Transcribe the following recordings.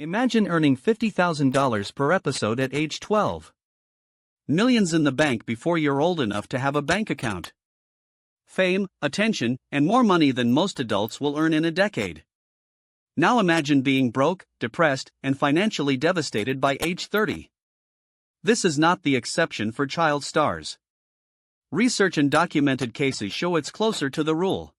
Imagine earning $50,000 per episode at age 12. Millions in the bank before you're old enough to have a bank account. Fame, attention, and more money than most adults will earn in a decade. Now imagine being broke, depressed, and financially devastated by age 30. This is not the exception for child stars. Research and documented cases show it's closer to the rule.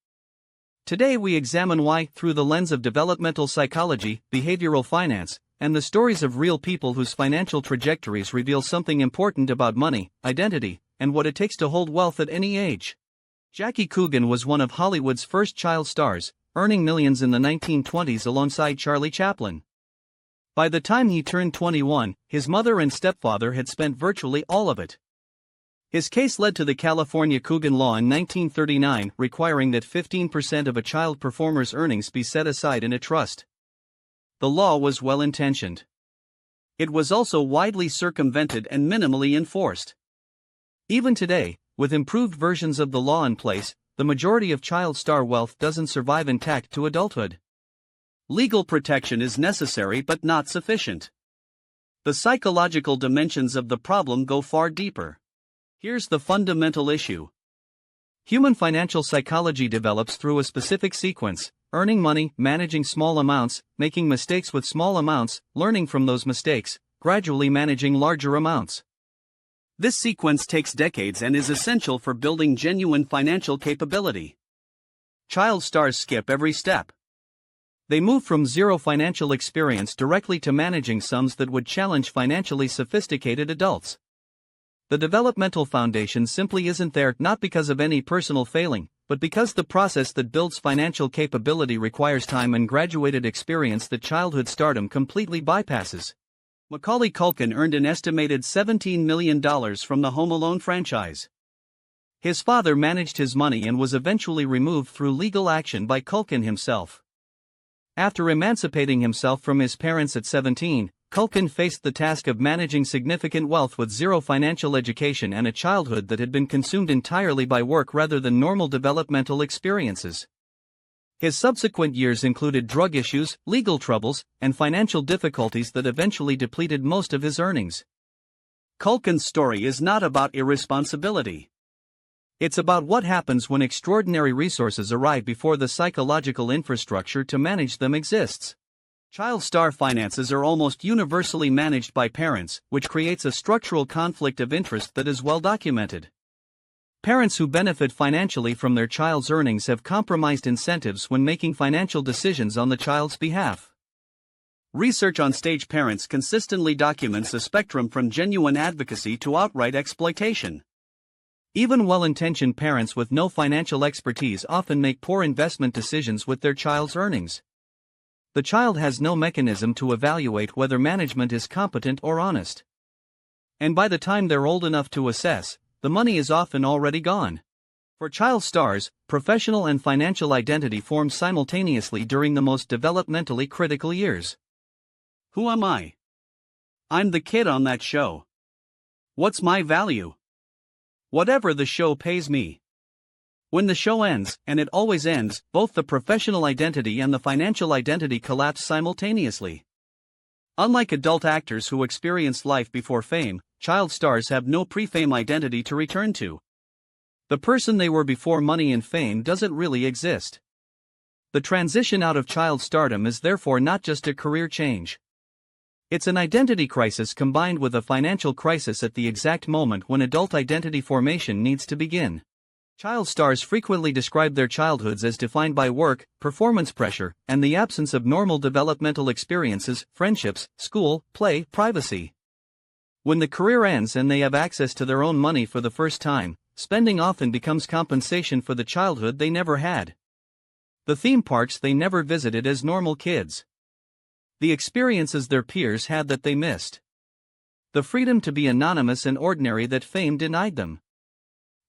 Today we examine why, through the lens of developmental psychology, behavioral finance, and the stories of real people whose financial trajectories reveal something important about money, identity, and what it takes to hold wealth at any age. Jackie Coogan was one of Hollywood's first child stars, earning millions in the 1920s alongside Charlie Chaplin. By the time he turned 21, his mother and stepfather had spent virtually all of it. His case led to the California Coogan Law in 1939, requiring that 15% of a child performer's earnings be set aside in a trust. The law was well-intentioned. It was also widely circumvented and minimally enforced. Even today, with improved versions of the law in place, the majority of child star wealth doesn't survive intact to adulthood. Legal protection is necessary but not sufficient. The psychological dimensions of the problem go far deeper. Here's the fundamental issue. Human financial psychology develops through a specific sequence: earning money, managing small amounts, making mistakes with small amounts, learning from those mistakes, gradually managing larger amounts. This sequence takes decades and is essential for building genuine financial capability. Child stars skip every step. They move from zero financial experience directly to managing sums that would challenge financially sophisticated adults. The developmental foundation simply isn't there, not because of any personal failing, but because the process that builds financial capability requires time and graduated experience that childhood stardom completely bypasses. Macaulay Culkin earned an estimated $17 million from the Home Alone franchise. His father managed his money and was eventually removed through legal action by Culkin himself. After emancipating himself from his parents at 17, Culkin faced the task of managing significant wealth with zero financial education and a childhood that had been consumed entirely by work rather than normal developmental experiences. His subsequent years included drug issues, legal troubles, and financial difficulties that eventually depleted most of his earnings. Culkin's story is not about irresponsibility. It's about what happens when extraordinary resources arrive before the psychological infrastructure to manage them exists. Child star finances are almost universally managed by parents, which creates a structural conflict of interest that is well documented. Parents who benefit financially from their child's earnings have compromised incentives when making financial decisions on the child's behalf. Research on stage parents consistently documents a spectrum from genuine advocacy to outright exploitation. Even well-intentioned parents with no financial expertise often make poor investment decisions with their child's earnings. The child has no mechanism to evaluate whether management is competent or honest. And by the time they're old enough to assess, the money is often already gone. For child stars, professional and financial identity form simultaneously during the most developmentally critical years. Who am I? I'm the kid on that show. What's my value? Whatever the show pays me. When the show ends, and it always ends, both the professional identity and the financial identity collapse simultaneously. Unlike adult actors who experience life before fame, child stars have no pre-fame identity to return to. The person they were before money and fame doesn't really exist. The transition out of child stardom is therefore not just a career change. It's an identity crisis combined with a financial crisis at the exact moment when adult identity formation needs to begin. Child stars frequently describe their childhoods as defined by work, performance pressure, and the absence of normal developmental experiences, friendships, school, play, privacy. When the career ends and they have access to their own money for the first time, spending often becomes compensation for the childhood they never had. The theme parks they never visited as normal kids. The experiences their peers had that they missed. The freedom to be anonymous and ordinary that fame denied them.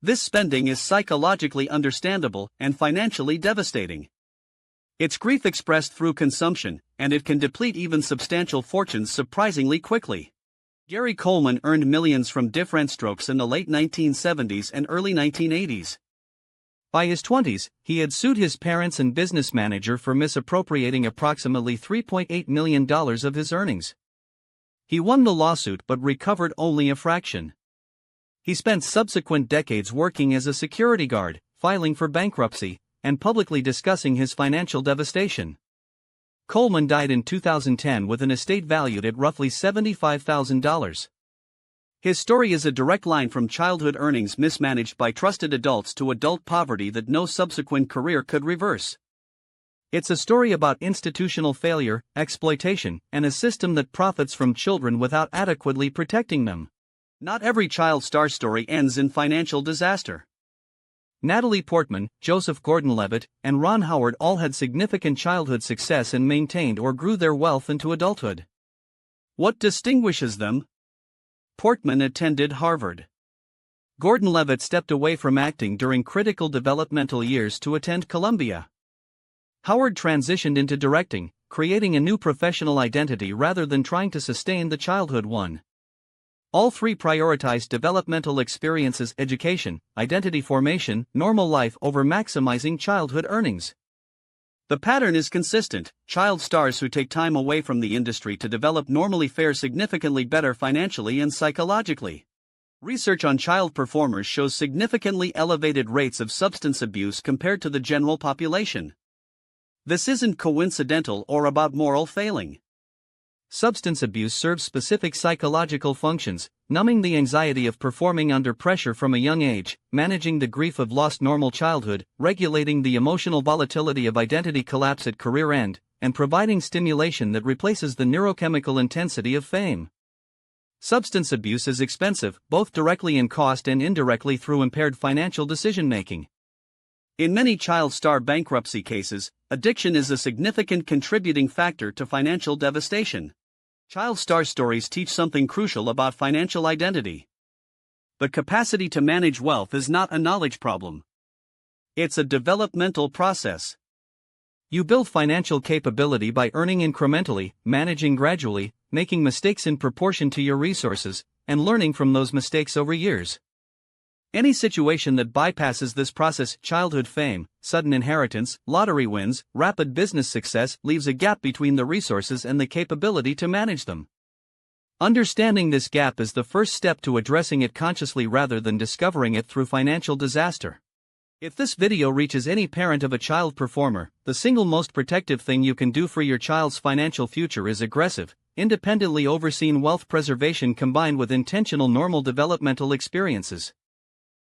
This spending is psychologically understandable and financially devastating. It's grief expressed through consumption, and it can deplete even substantial fortunes surprisingly quickly. Gary Coleman earned millions from different strokes in the late 1970s and early 1980s. By his 20s, he had sued his parents and business manager for misappropriating approximately $3.8 million of his earnings. He won the lawsuit but recovered only a fraction. He spent subsequent decades working as a security guard, filing for bankruptcy, and publicly discussing his financial devastation. Coleman died in 2010 with an estate valued at roughly $75,000. His story is a direct line from childhood earnings mismanaged by trusted adults to adult poverty that no subsequent career could reverse. It's a story about institutional failure, exploitation, and a system that profits from children without adequately protecting them. Not every child star story ends in financial disaster. Natalie Portman, Joseph Gordon-Levitt, and Ron Howard all had significant childhood success and maintained or grew their wealth into adulthood. What distinguishes them? Portman attended Harvard. Gordon-Levitt stepped away from acting during critical developmental years to attend Columbia. Howard transitioned into directing, creating a new professional identity rather than trying to sustain the childhood one. All three prioritized developmental experiences: education, identity formation, normal life over maximizing childhood earnings. The pattern is consistent. Child stars who take time away from the industry to develop normally fare significantly better financially and psychologically. Research on child performers shows significantly elevated rates of substance abuse compared to the general population. This isn't coincidental or about moral failing. Substance abuse serves specific psychological functions: numbing the anxiety of performing under pressure from a young age, managing the grief of lost normal childhood, regulating the emotional volatility of identity collapse at career end, and providing stimulation that replaces the neurochemical intensity of fame. Substance abuse is expensive, both directly in cost and indirectly through impaired financial decision-making. In many child star bankruptcy cases, addiction is a significant contributing factor to financial devastation. Child star stories teach something crucial about financial identity. The capacity to manage wealth is not a knowledge problem. It's a developmental process. You build financial capability by earning incrementally, managing gradually, making mistakes in proportion to your resources, and learning from those mistakes over years. Any situation that bypasses this process, childhood fame, sudden inheritance, lottery wins, rapid business success, leaves a gap between the resources and the capability to manage them. Understanding this gap is the first step to addressing it consciously rather than discovering it through financial disaster. If this video reaches any parent of a child performer, the single most protective thing you can do for your child's financial future is aggressive, independently overseen wealth preservation combined with intentional normal developmental experiences.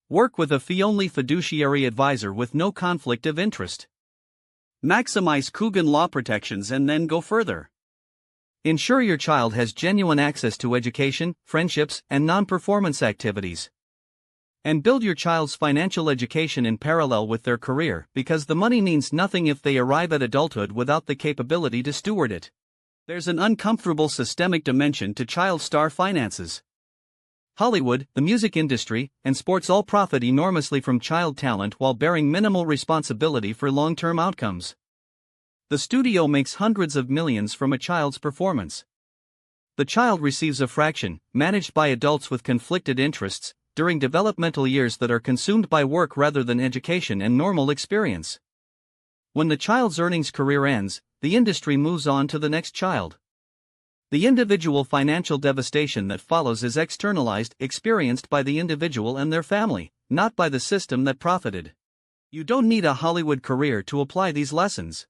Work with a fee-only fiduciary advisor with no conflict of interest. Maximize Coogan law protections and then go further. Ensure your child has genuine access to education, friendships, and non-performance activities. And build your child's financial education in parallel with their career, because the money means nothing if they arrive at adulthood without the capability to steward it. There's an uncomfortable systemic dimension to child star finances. Hollywood, the music industry, and sports all profit enormously from child talent while bearing minimal responsibility for long-term outcomes. The studio makes hundreds of millions from a child's performance. The child receives a fraction, managed by adults with conflicted interests, during developmental years that are consumed by work rather than education and normal experience. When the child's earnings career ends, the industry moves on to the next child. The individual financial devastation that follows is externalized, experienced by the individual and their family, not by the system that profited. You don't need a Hollywood career to apply these lessons.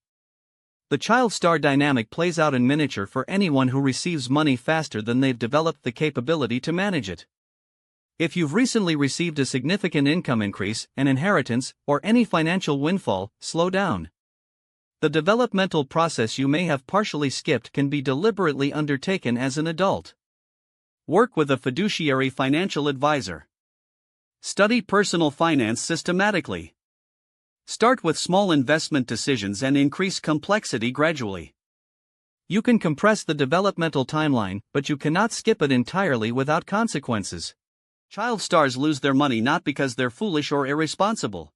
The child star dynamic plays out in miniature for anyone who receives money faster than they've developed the capability to manage it. If you've recently received a significant income increase, an inheritance, or any financial windfall, slow down. The developmental process you may have partially skipped can be deliberately undertaken as an adult. Work with a fiduciary financial advisor. Study personal finance systematically. Start with small investment decisions and increase complexity gradually. You can compress the developmental timeline, but you cannot skip it entirely without consequences. Child stars lose their money not because they're foolish or irresponsible.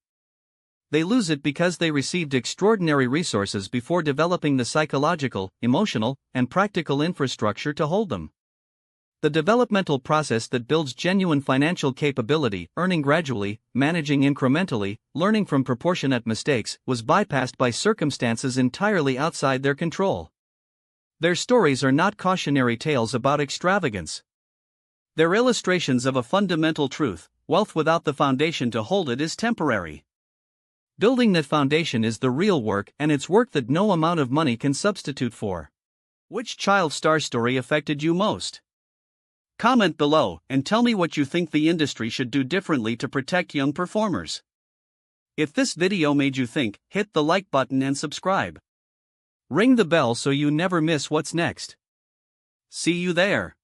They lose it because they received extraordinary resources before developing the psychological, emotional, and practical infrastructure to hold them. The developmental process that builds genuine financial capability, earning gradually, managing incrementally, learning from proportionate mistakes, was bypassed by circumstances entirely outside their control. Their stories are not cautionary tales about extravagance. They're illustrations of a fundamental truth: wealth without the foundation to hold it is temporary. Building that foundation is the real work, and it's work that no amount of money can substitute for. Which child star story affected you most? Comment below and tell me what you think the industry should do differently to protect young performers. If this video made you think, hit the like button and subscribe. Ring the bell so you never miss what's next. See you there.